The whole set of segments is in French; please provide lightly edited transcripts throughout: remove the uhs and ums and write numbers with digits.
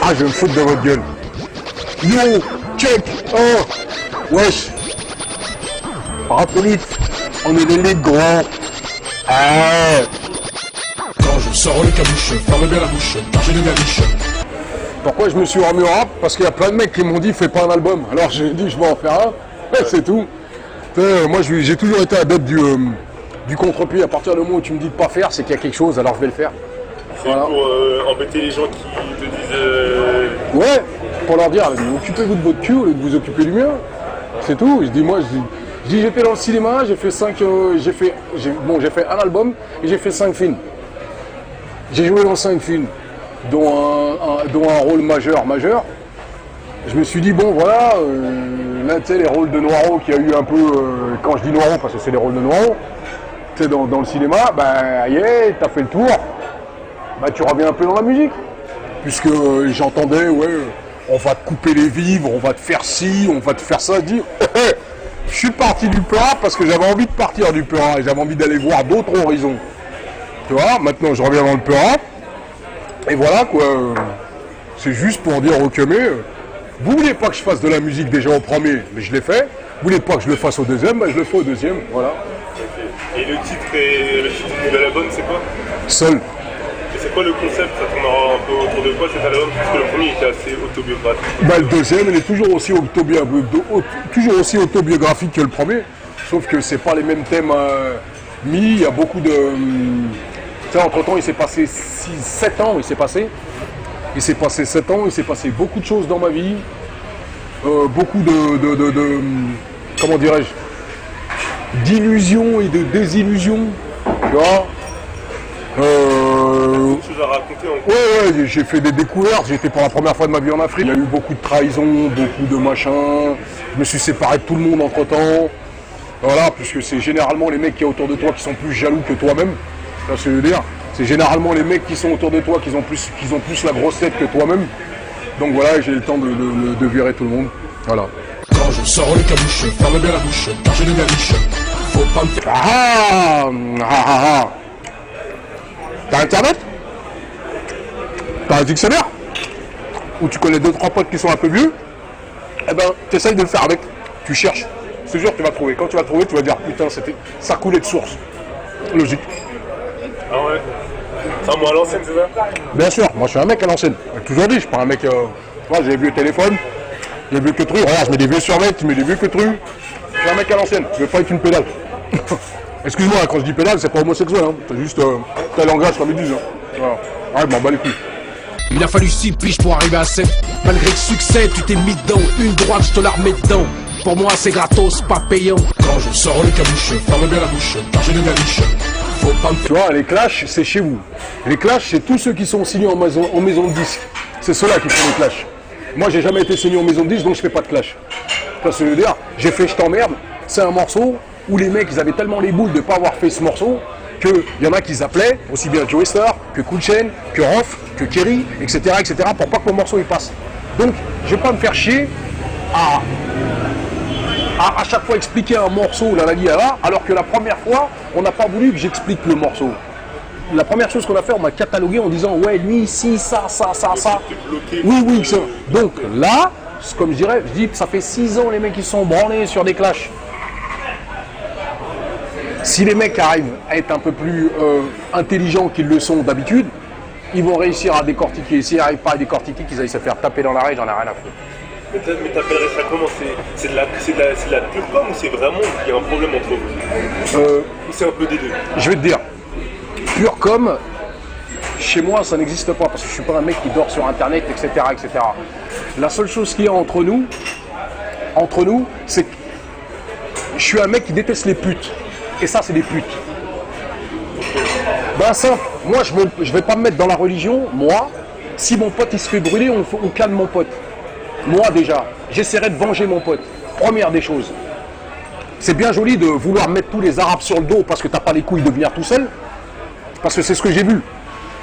Ah, je vais me foutre de votre gueule. Yo, check, oh, wesh. Rapide, on est les gros. Ah. Quand je sors le cabuche, ferme bien la bouche, car j'ai des galiches. Pourquoi je me suis remis au rap? Parce qu'il y a plein de mecs qui m'ont dit fais pas un album. Alors j'ai dit je vais en faire un, et c'est tout. Moi j'ai toujours été adepte du contre-pied. À partir du moment où tu me dis de pas faire, c'est qu'il y a quelque chose, alors je vais le faire. C'est voilà. Pour embêter les gens qui te disent... Ouais, pour leur dire occupez-vous de votre cul au lieu de vous occuper du mien. C'est tout. Je dis j'étais dans le cinéma, j'ai fait un album et j'ai fait 5 films. J'ai joué dans 5 films. Dont un rôle majeur. Je me suis dit, bon voilà, là tu sais, les rôles de Noiro qu'il y a eu un peu, quand je dis Noiro, parce que c'est les rôles de Noiro, tu sais, dans le cinéma, bah yeah, t'as fait le tour, bah tu reviens un peu dans la musique. Puisque j'entendais, ouais, on va te couper les vivres, on va te faire ci, on va te faire ça. Je dis, je suis parti du plat parce que j'avais envie de partir du plat et j'avais envie d'aller voir d'autres horizons. Tu vois, maintenant je reviens dans le plat. Et voilà quoi, c'est juste pour dire ok mais vous voulez pas que je fasse de la musique déjà au premier, mais je l'ai fait. Vous voulez pas que je le fasse au deuxième, bah je le fais au deuxième, voilà. Et le titre de l'album c'est quoi? Seul. Et c'est quoi le concept? Ça tournera un peu autour de quoi cet album? Parce que le premier était assez autobiographique. Bah le deuxième il est toujours aussi autobiographique que le premier, sauf que c'est pas les mêmes thèmes mis, il y a beaucoup de... Entre temps, il s'est passé 7 ans, il s'est passé 7 ans, il s'est passé beaucoup de choses dans ma vie, beaucoup de comment dirais-je, d'illusions et de désillusions, tu vois. Beaucoup de choses à raconter en fait. Ouais, j'ai fait des découvertes, j'étais pour la première fois de ma vie en Afrique, il y a eu beaucoup de trahisons, beaucoup de machins, je me suis séparé de tout le monde entre temps, voilà, puisque c'est généralement les mecs qui sont autour de toi qui sont plus jaloux que toi-même. Ça, je veux dire, c'est généralement les mecs qui sont autour de toi qui ont plus la grosse tête que toi-même. Donc voilà, j'ai le temps de virer tout le monde. Voilà. Quand je sors le cabuche, ferme bien la bouche, car j'ai des galiches. Faut pas me faire... T'as internet? T'as un dictionnaire? Ou tu connais 2-3 potes qui sont un peu vieux? Eh ben, t'essayes de le faire avec. Tu cherches. C'est sûr que tu vas trouver. Quand tu vas trouver, tu vas dire putain, ça coulait de source. Logique. Ah ouais. Ça, moi à l'ancienne, c'est ça? Bien sûr, moi je suis un mec à l'ancienne. Toujours dit, je suis pas un mec. Moi j'ai des vieux téléphones, j'ai des vieux que trucs. Regarde, je mets des vieux survêtements, je mets des vieux que trucs. Je suis un mec à l'ancienne, je vais pas être une pédale. Excuse-moi, quand je dis pédale, c'est pas homosexuel, hein. C'est juste tel langage comme ils disent. Hein. Voilà. Ouais, je m'en bats les couilles. Il a fallu 6 piges pour arriver à 7. Malgré le succès, tu t'es mis dedans. Une droite, je te la remets dedans. Pour moi, c'est gratos, pas payant. Quand je sors le cabuche, ferme bien la bouche, car j'ai des galiches. Tu vois, les clashs, c'est chez vous. Les clashs, c'est tous ceux qui sont signés en maison de disque. C'est ceux-là qui font les clashs. Moi, j'ai jamais été signé en maison de disque, donc je fais pas de clash. Tu vois ce que je veux dire? J'ai fait Je t'emmerde. C'est un morceau où les mecs, ils avaient tellement les boules de ne pas avoir fait ce morceau qu'il y en a qui s'appelaient, aussi bien Joey Star, que Cool Chain, que Rof, que Kerry, etc., pour pas que mon morceau il passe. Donc, je vais pas me faire chier à chaque fois expliquer un morceau, alors que la première fois, on n'a pas voulu que j'explique le morceau. La première chose qu'on a fait, on m'a catalogué en disant ouais, lui, si, ça. Oui, ça. Donc là, comme je dis que ça fait 6 ans les mecs qui sont branlés sur des clashs. Si les mecs arrivent à être un peu plus intelligents qu'ils le sont d'habitude, ils vont réussir à décortiquer. S'ils n'arrivent pas à décortiquer, qu'ils aillent se faire taper dans l'arrêt, j'en ai rien à foutre. Mais t'appellerais ça comment? C'est de la pure com ou c'est vraiment qu'il y a un problème entre vous? Ou c'est un peu des deux? Je vais te dire, pure com, chez moi ça n'existe pas parce que je suis pas un mec qui dort sur internet, etc. La seule chose qu'il y a entre nous, c'est que je suis un mec qui déteste les putes. Et ça, c'est des putes. Ben simple, moi je vais pas me mettre dans la religion, moi, si mon pote il se fait brûler, on calme mon pote. Moi déjà, j'essaierai de venger mon pote. Première des choses. C'est bien joli de vouloir mettre tous les Arabes sur le dos parce que t'as pas les couilles de venir tout seul. Parce que c'est ce que j'ai vu.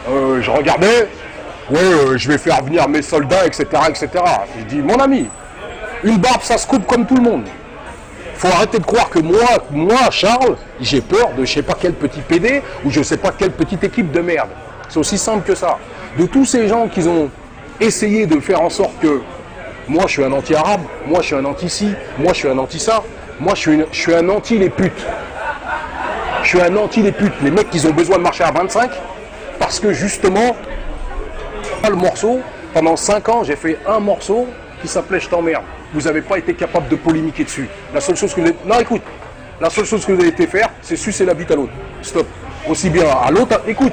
Je regardais, je vais faire venir mes soldats, etc. Je dis, mon ami, une barbe ça se coupe comme tout le monde. Faut arrêter de croire que moi, Charles, j'ai peur de je sais pas quel petit PD ou je sais pas quelle petite équipe de merde. C'est aussi simple que ça. De tous ces gens qui ont essayer de faire en sorte que moi je suis un anti-arabe, moi je suis un anti-ci, moi je suis un anti-ça, moi je suis un anti-les putes. Je suis un anti-les putes. Les mecs qui ont besoin de marcher à 25 parce que justement, le morceau, pendant 5 ans, j'ai fait un morceau qui s'appelait Je t'emmerde. Vous n'avez pas été capable de polémiquer dessus. La seule chose que vous avez... Non, écoute, la seule chose que vous avez été faire, c'est sucer la bite à l'autre. Stop. Aussi bien à l'autre. Écoute,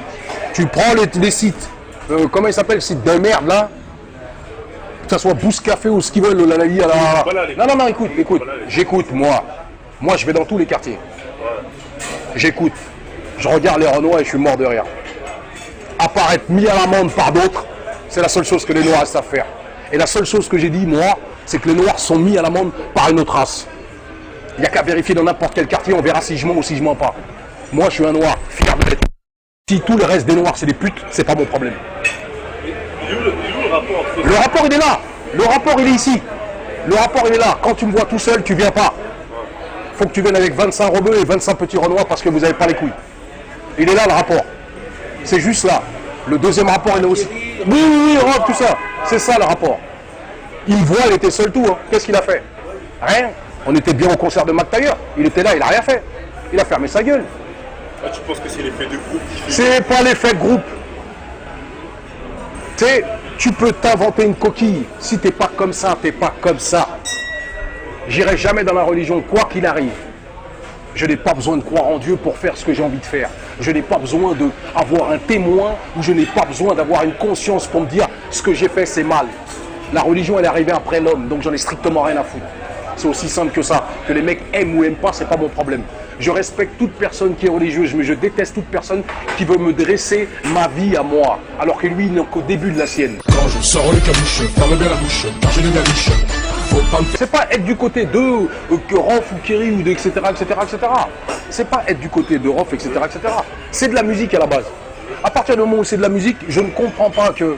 tu prends les sites, comment ils s'appellent, les sites de merde là, que ce soit Boost Café ou ce qu'ils veulent, la vie à la... Non, écoute, j'écoute, moi. Moi, je vais dans tous les quartiers. J'écoute. Je regarde les Renois et je suis mort de rire. À part être mis à l'amende par d'autres, c'est la seule chose que les Noirs savent faire. Et la seule chose que j'ai dit, moi, c'est que les Noirs sont mis à l'amende par une autre race. Il n'y a qu'à vérifier dans n'importe quel quartier, on verra si je mens ou si je mens pas. Moi, je suis un Noir, fier de l'être. Si tout le reste des Noirs, c'est des putes, c'est pas mon problème. Le rapport, il est là. Le rapport, il est ici. Le rapport, il est là. Quand tu me vois tout seul, tu viens pas. Faut que tu viennes avec 25 rebeux et 25 petits Renois parce que vous n'avez pas les couilles. Il est là, le rapport. C'est juste là. Le deuxième rapport, il est aussi... Oui, Europe, tout ça. C'est ça, le rapport. Il me voit, il était seul tout. Hein. Qu'est-ce qu'il a fait? Rien. On était bien au concert de Mac Taylor. Il était là, il a rien fait. Il a fermé sa gueule. Ah, tu penses que c'est l'effet de groupe qui fait... C'est pas l'effet de groupe. Tu sais, tu peux t'inventer une coquille. Si t'es pas comme ça, t'es pas comme ça. J'irai jamais dans la religion, quoi qu'il arrive. Je n'ai pas besoin de croire en Dieu pour faire ce que j'ai envie de faire. Je n'ai pas besoin d'avoir un témoin ou je n'ai pas besoin d'avoir une conscience pour me dire ce que j'ai fait, c'est mal. La religion, elle est arrivée après l'homme, donc j'en ai strictement rien à foutre. C'est aussi simple que ça. Que les mecs aiment ou aiment pas, c'est pas mon problème. Je respecte toute personne qui est religieuse, mais je déteste toute personne qui veut me dresser ma vie à moi, alors que lui, il n'est qu'au début de la sienne. Quand je sors les cabuches, ferme bien la bouche, car j'ai des galiches. Faut pas me faire... C'est pas être du côté de Rof ou Kiri ou de etc. C'est pas être du côté de Rof, etc. C'est de la musique à la base. À partir du moment où c'est de la musique, je ne comprends pas que...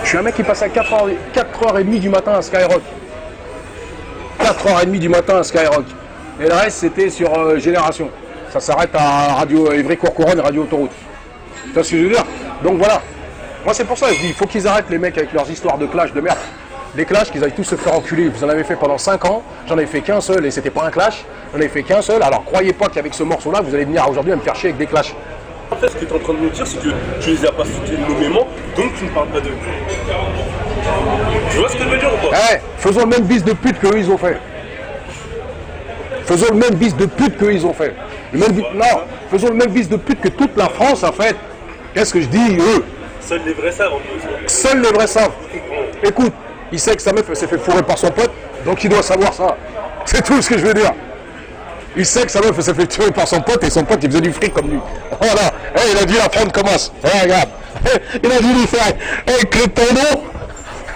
Je suis un mec qui passe à 4h30 du matin à Skyrock. 4h30 du matin à Skyrock. Et le reste, c'était sur Génération. Ça s'arrête à Radio Évry-Courcouronnes et Radio Autoroute. Tu vois ce que je veux dire? Donc voilà. Moi, c'est pour ça que je dis, il faut qu'ils arrêtent les mecs avec leurs histoires de clash de merde. Les clashs, qu'ils aillent tous se faire enculer. Vous en avez fait pendant 5 ans. J'en ai fait qu'un seul et c'était pas un clash. J'en ai fait qu'un seul. Alors croyez pas qu'avec ce morceau-là, vous allez venir aujourd'hui à me faire chier avec des clashs. En fait, ce que tu es en train de nous dire, c'est que tu les as pas cités nommément, donc tu ne parles pas d'eux. Tu vois ce que je veux dire ou pas? Faisons le même bis de pute qu'eux ils ont fait. Faisons le même bis de pute qu'eux ils ont fait. Faisons le même bis de pute que toute la France a fait. Qu'est-ce que je dis, eux? Seuls les vrais savent en plus. Seuls les vrais savent. Écoute, il sait que sa meuf s'est fait fourrer par son pote, donc il doit savoir ça. C'est tout ce que je veux dire. Il sait que sa meuf s'est fait tuer par son pote et son pote il faisait du fric comme lui. Voilà. Il a dit la fronde commence. Regarde. Il a dit lui faire. Crétono.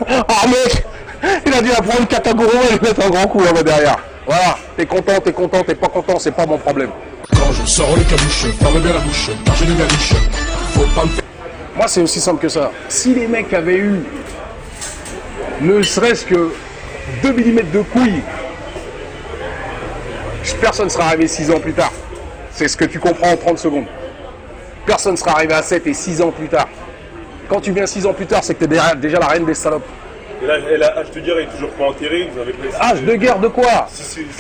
Ah mec. Il a dit la prendre Katagourou et lui mettre un grand coup là-bas derrière. Voilà. T'es content, t'es pas content, c'est pas mon problème. Quand je sors les cabuches, ferme bien la bouche, car j'ai des galiches. Faut pas me faire... Moi c'est aussi simple que ça. Si les mecs avaient eu ne serait-ce que 2 mm de couilles, personne ne sera arrivé 6 ans plus tard. C'est ce que tu comprends en 30 secondes. Personne ne sera arrivé à 7 et 6 ans plus tard. Quand tu viens 6 ans plus tard, c'est que tu es déjà la reine des salopes. Et là, l'âge de guerre est toujours pas enterré, vous avez laissé... Âge de guerre de quoi?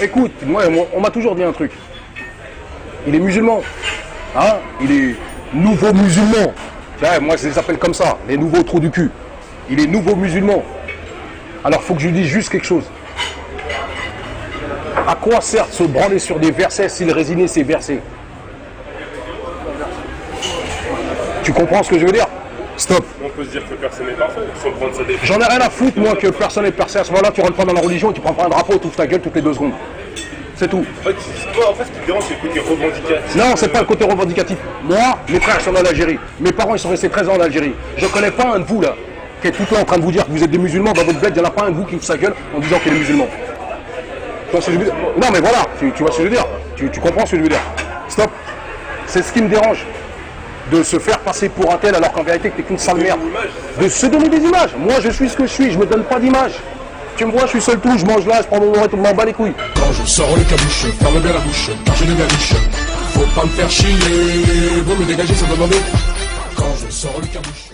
Écoute, moi, on m'a toujours dit un truc. Il est musulman. Hein? Il est nouveau musulman. Moi, je les appelle comme ça, les nouveaux trous du cul. Il est nouveau musulman. Alors, il faut que je lui dise juste quelque chose. À quoi sert de se branler sur des versets si le résiner c'est versé? Tu comprends ce que je veux dire? Stop. On peut se dire que personne n'est parfait, sans prendre ça des... J'en ai rien à foutre, moi, que personne n'est percé. À ce moment-là, tu rentres pas dans la religion et tu prends pas un drapeau, tu ouvres ta gueule toutes les 2 secondes. C'est tout. En fait, ce qui te dérange, c'est le côté revendicatif. Non, c'est pas le côté revendicatif. Moi, mes frères sont en Algérie. Mes parents, ils sont restés 13 ans en Algérie. Je connais pas un de vous, là, qui est tout le temps en train de vous dire que vous êtes des musulmans dans votre bled. Il n'y en a pas un de vous qui ouvre sa gueule en disant qu'il est musulman. Tu vois ce que je veux dire? Non, mais voilà, tu vois ce que je veux dire. Tu comprends ce que je veux dire. Stop. C'est ce qui me dérange. De se faire passer pour un tel alors qu'en vérité, t'es qu'une sale merde. De se donner des images. Moi, je suis ce que je suis. Je me donne pas d'image. Tu me vois, je suis seul tout. Je mange là, je prends mon morette, on m'en bat les couilles. Quand je sors les cabuches, ferme bien la bouche, car j'ai des galiches. Faut pas me faire chier, vous me dégagez sans demander. quand je sors le cabouche.